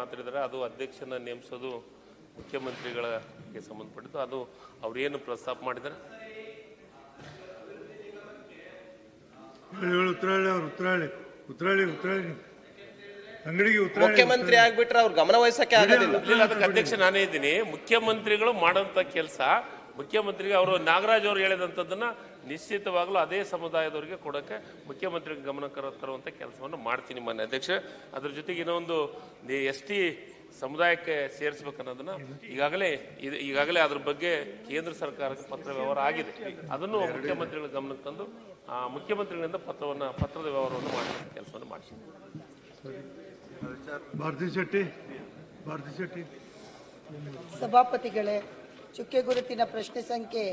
ಮಾತಾಡಿದರೆ ಅದು ಅಧ್ಯಕ್ಷನ ನೇಮಿಸೋದು ಮುಖ್ಯಮಂತ್ರಿಗಳಿಗೆ ಸಂಬಂಧಪಟ್ಟಿದ್ದು. ಅದು ಅವ್ರೇನು ಪ್ರಸ್ತಾಪ ಮಾಡಿದ್ದಾರೆ ಮುಖ್ಯಮಂತ್ರಿ ಆಗ್ಬಿಟ್ರೆ ಅವ್ರು ಗಮನ ವಹಿಸಕ್ಕೆ ಆಗೋದಿಲ್ಲ. ಅದಕ್ಕೆ ಅಧ್ಯಕ್ಷ ನಾನೇ ಇದ್ದೀನಿ. ಮುಖ್ಯಮಂತ್ರಿಗಳು ಮಾಡುವಂತ ಕೆಲಸ ಮುಖ್ಯಮಂತ್ರಿಗೆ ಅವರು ನಾಗರಾಜ್ ಅವರು ಹೇಳಿದಂಥದ್ದನ್ನ ನಿಶ್ಚಿತವಾಗ್ಲೂ ಅದೇ ಸಮುದಾಯದವರಿಗೆ ಕೊಡೋಕ್ಕೆ ಮುಖ್ಯಮಂತ್ರಿಗೆ ಗಮನ ತರುವಂಥ ಕೆಲಸವನ್ನು ಮಾಡ್ತೀನಿ ಮಾನ್ಯ ಅಧ್ಯಕ್ಷ. ಅದ್ರ ಜೊತೆಗೆ ಇನ್ನೊಂದು ST ಸಮುದಾಯಕ್ಕೆ ಸೇರಿಸ್ಬೇಕನ್ನೋದನ್ನ ಈಗಾಗಲೇ ಅದ್ರ ಬಗ್ಗೆ ಕೇಂದ್ರ ಸರ್ಕಾರಕ್ಕೆ ಪತ್ರ ವ್ಯವಹಾರ ಆಗಿದೆ. ಅದನ್ನು ಮುಖ್ಯಮಂತ್ರಿಗಳ ಗಮನಕ್ಕೆ ತಂದು ಮುಖ್ಯಮಂತ್ರಿಗಳಿಂದ ಪತ್ರದ ವ್ಯವಹಾರವನ್ನು ಮಾಡುವ ಕೆಲಸವನ್ನು ಮಾಡ್ತೀನಿ. ಭಾರತಿ ಶೆಟ್ಟಿ ಸಭಾಪತಿಗಳೇ, ಚುಕ್ಕೆ ಗುರುತಿನ ಪ್ರಶ್ನೆ ಸಂಖ್ಯೆ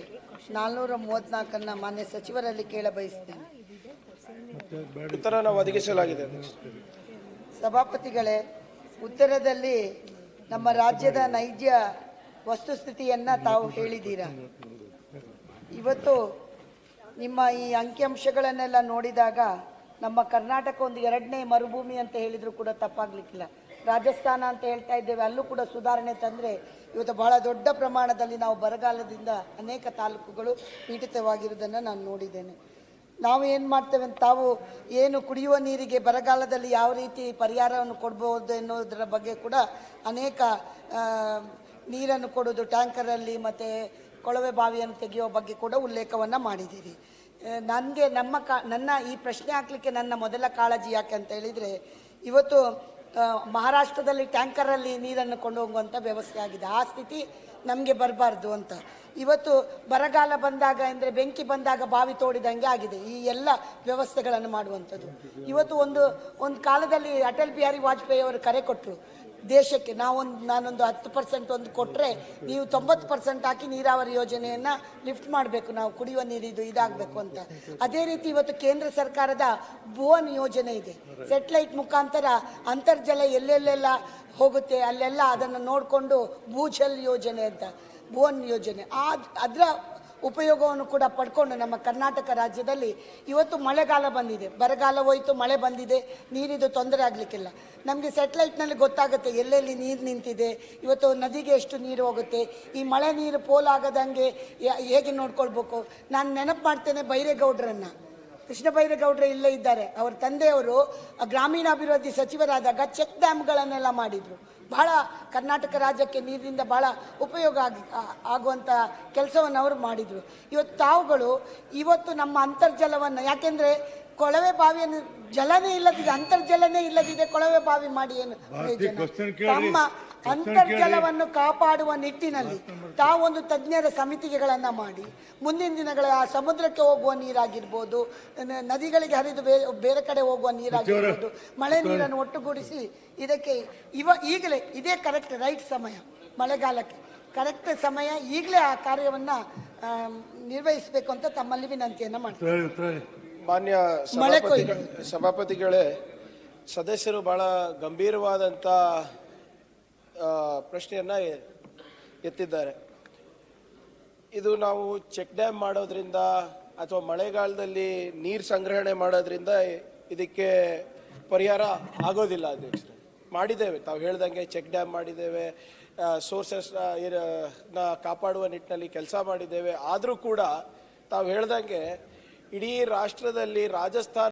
434 ಮಾನ್ಯ ಸಚಿವರಲ್ಲಿ ಕೇಳಬಯಸುತ್ತೇನೆ. ಉತ್ತರವನ್ನು ಒದಗಿಸಲಾಗಿದೆ. ಸಭಾಪತಿಗಳೇ, ಉತ್ತರದಲ್ಲಿ ನಮ್ಮ ರಾಜ್ಯದ ನೈಜ ವಸ್ತುಸ್ಥಿತಿಯನ್ನ ತಾವು ಹೇಳಿದ್ದೀರಾ. ಇವತ್ತು ನಿಮ್ಮ ಈ ಅಂಕಿಅಂಶಗಳನ್ನೆಲ್ಲ ನೋಡಿದಾಗ ನಮ್ಮ ಕರ್ನಾಟಕ ಒಂದು 2ನೇ ಮರುಭೂಮಿ ಅಂತ ಹೇಳಿದ್ರು ಕೂಡ ತಪ್ಪಾಗ್ಲಿಕ್ಕಿಲ್ಲ. ರಾಜಸ್ಥಾನ ಅಂತ ಹೇಳ್ತಾ ಇದ್ದೇವೆ, ಅಲ್ಲೂ ಕೂಡ ಸುಧಾರಣೆ ತಂದರೆ ಇವತ್ತು ಬಹಳ ದೊಡ್ಡ ಪ್ರಮಾಣದಲ್ಲಿ ನಾವು ಬರಗಾಲದಿಂದ ಅನೇಕ ತಾಲೂಕುಗಳು ಪೀಡಿತವಾಗಿರುವುದನ್ನು ನಾನು ನೋಡಿದ್ದೇನೆ. ನಾವು ಏನು ಮಾಡ್ತೇವೆ ಅಂತ, ತಾವು ಏನು ಕುಡಿಯುವ ನೀರಿಗೆ ಬರಗಾಲದಲ್ಲಿ ಯಾವ ರೀತಿ ಪರಿಹಾರವನ್ನು ಕೊಡ್ಬೋದು ಎನ್ನುವುದರ ಬಗ್ಗೆ ಕೂಡ ಅನೇಕ ನೀರನ್ನು ಕೊಡೋದು ಟ್ಯಾಂಕರಲ್ಲಿ ಮತ್ತು ಕೊಳವೆ ಬಾವಿಯನ್ನು ತೆಗೆಯುವ ಬಗ್ಗೆ ಕೂಡ ಉಲ್ಲೇಖವನ್ನು ಮಾಡಿದ್ದೀರಿ. ನನಗೆ ನನ್ನ ಈ ಪ್ರಶ್ನೆ ಹಾಕಲಿಕ್ಕೆ ನನ್ನ ಮೊದಲ ಕಾಳಜಿ ಯಾಕೆ ಅಂತ ಹೇಳಿದರೆ, ಇವತ್ತು ಮಹಾರಾಷ್ಟ್ರದಲ್ಲಿ ಟ್ಯಾಂಕರಲ್ಲಿ ನೀರನ್ನು ಕೊಂಡು ಹೋಗುವಂಥ ವ್ಯವಸ್ಥೆ ಆಗಿದೆ. ಆ ಸ್ಥಿತಿ ನಮಗೆ ಬರಬಾರ್ದು ಅಂತ. ಇವತ್ತು ಬರಗಾಲ ಬಂದಾಗ ಅಂದರೆ ಬೆಂಕಿ ಬಂದಾಗ ಬಾವಿ ತೋಡಿದಂಗೆ ಆಗಿದೆ ಈ ಎಲ್ಲ ವ್ಯವಸ್ಥೆಗಳನ್ನು ಮಾಡುವಂಥದ್ದು. ಇವತ್ತು ಒಂದು ಕಾಲದಲ್ಲಿ ಅಟಲ್ ಬಿಹಾರಿ ವಾಜಪೇಯಿ ಅವರು ಕರೆ ಕೊಟ್ಟರು ದೇಶಕ್ಕೆ, ನಾನೊಂದು 10% ಒಂದು ಕೊಟ್ಟರೆ ನೀವು 90% ಹಾಕಿ ನೀರಾವರಿ ಯೋಜನೆಯನ್ನು ಲಿಫ್ಟ್ ಮಾಡಬೇಕು, ನಾವು ಕುಡಿಯುವ ನೀರಿದು ಇದಾಗಬೇಕು ಅಂತ. ಅದೇ ರೀತಿ ಇವತ್ತು ಕೇಂದ್ರ ಸರ್ಕಾರದ ಭುವನ್ ಯೋಜನೆ ಇದೆ. ಸೆಟ್ಲೈಟ್ ಮುಖಾಂತರ ಅಂತರ್ಜಲ ಎಲ್ಲೆಲ್ಲೆಲ್ಲ ಹೋಗುತ್ತೆ ಅಲ್ಲೆಲ್ಲ ಅದನ್ನು ನೋಡಿಕೊಂಡು ಭೂಜಲ್ ಯೋಜನೆ ಅಂತ, ಭುವನ್ ಯೋಜನೆ, ಅದರ ಉಪಯೋಗವನ್ನು ಕೂಡ ಪಡ್ಕೊಂಡು ನಮ್ಮ ಕರ್ನಾಟಕ ರಾಜ್ಯದಲ್ಲಿ ಇವತ್ತು ಮಳೆಗಾಲ ಬಂದಿದೆ, ಬರಗಾಲ ಹೋಯಿತು, ಮಳೆ ಬಂದಿದೆ, ನೀರಿದು ತೊಂದರೆ ಆಗಲಿಕ್ಕಿಲ್ಲ. ನಮಗೆ ಸೆಟ್ಲೈಟ್ನಲ್ಲಿ ಗೊತ್ತಾಗುತ್ತೆ ಎಲ್ಲೆಲ್ಲಿ ನೀರು ನಿಂತಿದೆ, ಇವತ್ತು ನದಿಗೆ ಎಷ್ಟು ನೀರು ಹೋಗುತ್ತೆ, ಈ ಮಳೆ ನೀರು ಪೋಲಾಗದಂಗೆ ಹೇಗೆ ನೋಡ್ಕೊಳ್ಬೇಕು. ನಾನು ನೆನಪು ಮಾಡ್ತೇನೆ ಬೈರೇಗೌಡರನ್ನು, ಕೃಷ್ಣ ಬೈರೇಗೌಡರು ಇಲ್ಲೇ ಇದ್ದಾರೆ. ಅವರ ತಂದೆಯವರು ಗ್ರಾಮೀಣಾಭಿವೃದ್ಧಿ ಸಚಿವರಾದಾಗ ಚೆಕ್ ಡ್ಯಾಮ್ಗಳನ್ನೆಲ್ಲ ಮಾಡಿದರು. ಬಹಳ ಕರ್ನಾಟಕ ರಾಜ್ಯಕ್ಕೆ ನೀರಿನಿಂದ ಬಹಳ ಉಪಯೋಗ ಆಗುವಂಥ ಕೆಲಸವನ್ನು ಅವರು ಮಾಡಿದರು. ತಾವುಗಳು ಇವತ್ತು ನಮ್ಮ ಅಂತರ್ಜಲವನ್ನು, ಯಾಕೆಂದರೆ ಕೊಳವೆ ಬಾವಿಯನ್ನು ಜಲನೇ ಇಲ್ಲದಿದೆ, ಅಂತರ್ಜಲನೇ ಇಲ್ಲದಿದೆ, ಕೊಳವೆ ಬಾವಿ ಮಾಡಿ ಏನು ತಮ್ಮ ಅಂತರ್ಜಲವನ್ನು ಕಾಪಾಡುವ ನಿಟ್ಟಿನಲ್ಲಿ ತಾವೊಂದು ತಜ್ಞರ ಸಮಿತಿಗಳನ್ನು ಮಾಡಿ ಮುಂದಿನ ದಿನಗಳ ಆ ಸಮುದ್ರಕ್ಕೆ ಹೋಗುವ ನೀರಾಗಿರ್ಬೋದು, ನದಿಗಳಿಗೆ ಹರಿದು ಬೇರೆ ಕಡೆ ಹೋಗುವ ನೀರಾಗಿರ್ಬೋದು, ಮಳೆ ನೀರನ್ನು ಒಟ್ಟುಗೂಡಿಸಿ ಇದಕ್ಕೆ ಈಗಲೇ ಇದೇ ಕರೆಕ್ಟ್ ರೈಟ್ ಸಮಯ, ಮಳೆಗಾಲಕ್ಕೆ ಕರೆಕ್ಟ್ ಸಮಯ, ಈಗಲೇ ಆ ಕಾರ್ಯವನ್ನು ನಿರ್ವಹಿಸಬೇಕು ಅಂತ ತಮ್ಮಲ್ಲಿ ವಿನಂತಿಯನ್ನು ಮಾಡ್ತಾರೆ. ಮಾನ್ಯ ಸಭಾಪತಿಗಳೇ, ಸದಸ್ಯರು ಬಹಳ ಗಂಭೀರವಾದಂಥ ಪ್ರಶ್ನೆಯನ್ನ ಎತ್ತಿದ್ದಾರೆ. ಇದು ನಾವು ಚೆಕ್ ಡ್ಯಾಮ್ ಮಾಡೋದ್ರಿಂದ ಅಥವಾ ಮಳೆಗಾಲದಲ್ಲಿ ನೀರು ಸಂಗ್ರಹಣೆ ಮಾಡೋದ್ರಿಂದ ಇದಕ್ಕೆ ಪರಿಹಾರ ಆಗೋದಿಲ್ಲ ಅಧ್ಯಕ್ಷರೇ. ಮಾಡಿದ್ದೇವೆ, ತಾವು ಹೇಳ್ದಂಗೆ ಚೆಕ್ ಡ್ಯಾಮ್ ಮಾಡಿದ್ದೇವೆ, ಸೋರ್ಸಸ್ ಕಾಪಾಡುವ ನಿಟ್ಟಿನಲ್ಲಿ ಕೆಲಸ ಮಾಡಿದ್ದೇವೆ. ಆದರೂ ಕೂಡ ತಾವು ಹೇಳ್ದಂಗೆ ಇಡೀ ರಾಷ್ಟ್ರದಲ್ಲಿ ರಾಜಸ್ಥಾನ